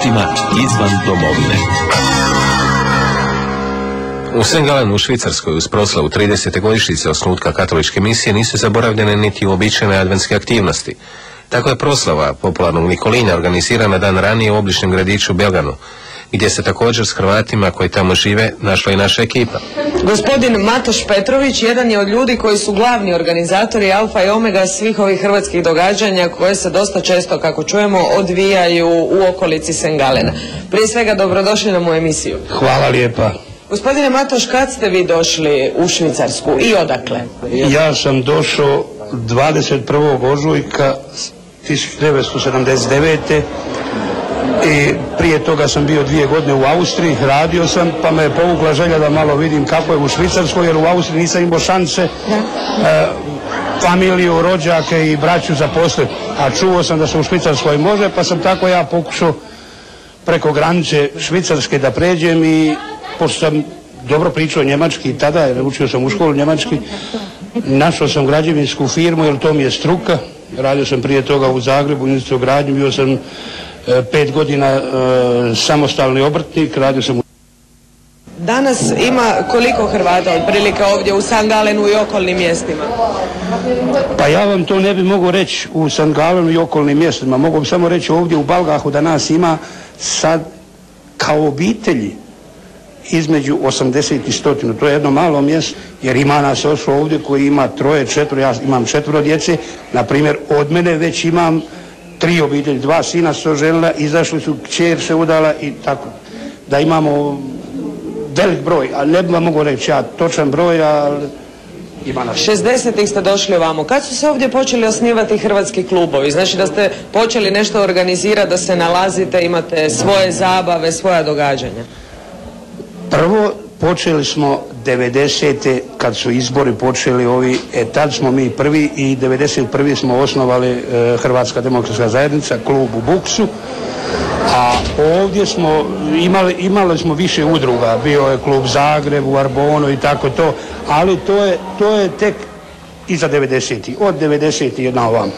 Hrvatima izvan domovine. U St. Gallenu u Švicarskoj uz proslavu 30. godišnjice osnutka katoličke misije nisu zaboravljene niti uobičajene adventske aktivnosti. Tako je proslava popularnog Nikolinja organizirana dan ranije u obližnjem gradiću Belganu, gdje se također s Hrvatima koji tamo žive našla i naša ekipa. Gospodin Matoš Petrović jedan je od ljudi koji su glavni organizatori alfa i omega svih ovih hrvatskih događanja koje se dosta često, kako čujemo, odvijaju u okolici St. Galena. Prije svega dobrodošli na moju emisiju. Hvala lijepa. Gospodine Matoš, kad ste vi došli u Švicarsku i odakle? Ja sam došao 21. ožujka 1979. I prije toga sam bio 2 godine u Austriji, radio sam, pa me je povukla želja da malo vidim kako je u Švicarskoj, jer u Austriji nisam imao šanse familiju, rođake i braću zaposliti, a čuo sam da se u Švicarskoj može, pa sam tako ja pokušao preko granice Švicarske da pređem i pošto sam dobro pričao njemački tada, jer učio sam u školu njemački, našao sam građevinsku firmu, jer to mi je struka, radio sam prije toga u Zagrebu, u gradnju, bio sam 5 godina samostalni obrtnik, radio sam u... Danas ima koliko Hrvata otprilike ovdje u St. Gallenu i okolnim mjestima? Pa ja vam to ne bi mogao reći u St. Gallenu i okolnim mjestima, mogu bi samo reći ovdje u Balgahu da nas ima sad kao obitelji između 80 i 100, to je jedno malo mjesto, jer ima nas još ovdje koji ima 3, 4, ja imam 4 djece, na primjer od mene već imam 3 obitelji, 2 sina su oženila, izašli su, kćer se udala i tako, da imamo velik broj, ali ne bi vam mogu reći ja točan broj, ali ima nas. 60-ih ste došli ovamo. Kad su se ovdje počeli osnivati hrvatski klubovi? Znači da ste počeli nešto organizirati, da se nalazite, imate svoje zabave, svoja događanja? Prvo počeli smo 90. kad su izbori počeli ovi, tad smo mi prvi i 91. smo osnovali Hrvatska demokratska zajednica, klub u Buksu, a ovdje smo imali smo više udruga, bio je klub Zagreb, u Arbonu i tako to, ali to je tek iza 90. od 90. na ovam.